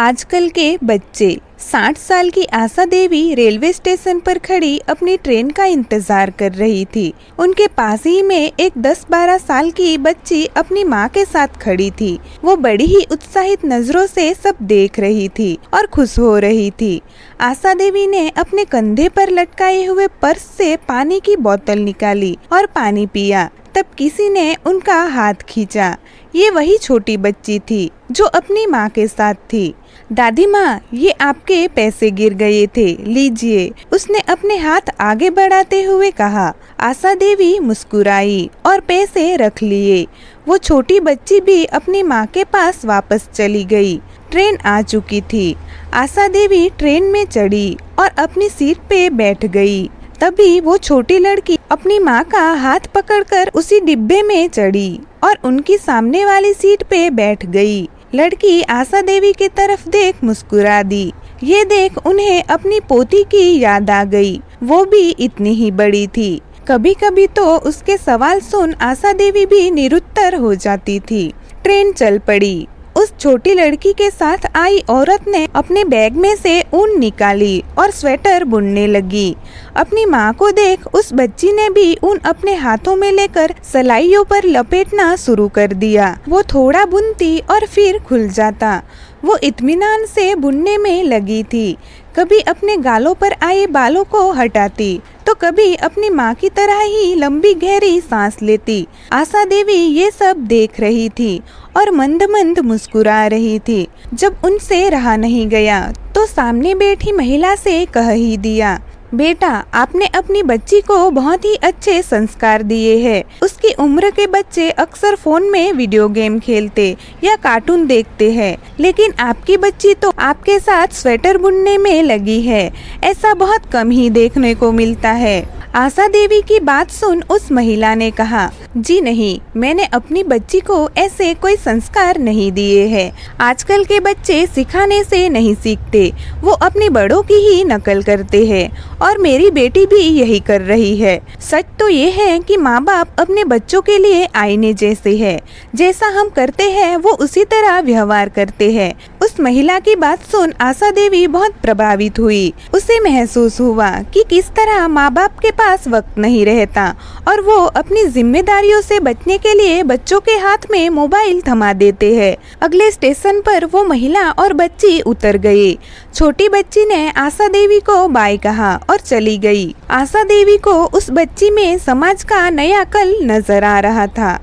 आजकल के बच्चे 60 साल की आशा देवी रेलवे स्टेशन पर खड़ी अपनी ट्रेन का इंतजार कर रही थी। उनके पास ही में एक 10-12 साल की बच्ची अपनी माँ के साथ खड़ी थी। वो बड़ी ही उत्साहित नजरों से सब देख रही थी और खुश हो रही थी। आशा देवी ने अपने कंधे पर लटकाए हुए पर्स से पानी की बोतल निकाली और पानी पिया। तब किसी ने उनका हाथ खींचा। ये वही छोटी बच्ची थी जो अपनी माँ के साथ थी। दादी माँ, ये आपके पैसे गिर गए थे, लीजिए, उसने अपने हाथ आगे बढ़ाते हुए कहा। आशा देवी मुस्कुराई और पैसे रख लिए। वो छोटी बच्ची भी अपनी माँ के पास वापस चली गई। ट्रेन आ चुकी थी। आशा देवी ट्रेन में चढ़ी और अपनी सीट पे बैठ गई। तभी वो छोटी लड़की अपनी माँ का हाथ पकड़कर उसी डिब्बे में चढ़ी और उनकी सामने वाली सीट पे बैठ गई। लड़की आशा देवी की तरफ देख मुस्कुरा दी। ये देख उन्हें अपनी पोती की याद आ गई। वो भी इतनी ही बड़ी थी। कभी कभी तो उसके सवाल सुन आशा देवी भी निरुत्तर हो जाती थी। ट्रेन चल पड़ी। उस छोटी लड़की के साथ आई औरत ने अपने बैग में से ऊन निकाली और स्वेटर बुनने लगी। अपनी माँ को देख उस बच्ची ने भी ऊन अपने हाथों में लेकर सलाइयों पर लपेटना शुरू कर दिया। वो थोड़ा बुनती और फिर खुल जाता। वो इत्मीनान से बुनने में लगी थी। कभी अपने गालों पर आए बालों को हटाती तो कभी अपनी माँ की तरह ही लंबी गहरी सांस लेती। आशा देवी ये सब देख रही थी और मंद मंद मुस्कुरा रही थी। जब उनसे रहा नहीं गया तो सामने बैठी महिला से कह ही दिया, बेटा, आपने अपनी बच्ची को बहुत ही अच्छे संस्कार दिए हैं। उसकी उम्र के बच्चे अक्सर फोन में वीडियो गेम खेलते या कार्टून देखते हैं, लेकिन आपकी बच्ची तो आपके साथ स्वेटर बुनने में लगी है। ऐसा बहुत कम ही देखने को मिलता है। आशा देवी की बात सुन उस महिला ने कहा, जी नहीं, मैंने अपनी बच्ची को ऐसे कोई संस्कार नहीं दिए हैं। आजकल के बच्चे सिखाने से नहीं सीखते, वो अपने बड़ों की ही नकल करते हैं और मेरी बेटी भी यही कर रही है। सच तो ये है कि माँ बाप अपने बच्चों के लिए आईने जैसे हैं। जैसा हम करते हैं वो उसी तरह व्यवहार करते हैं। उस महिला की बात सुन आशा देवी बहुत प्रभावित हुई। उसे महसूस हुआ कि किस तरह माँ बाप के पास वक्त नहीं रहता और वो अपनी जिम्मेदारियों से बचने के लिए बच्चों के हाथ में मोबाइल थमा देते हैं। अगले स्टेशन पर वो महिला और बच्ची उतर गई। छोटी बच्ची ने आशा देवी को बाय कहा और चली गई। आशा देवी को उस बच्ची में समाज का नया कल नजर आ रहा था।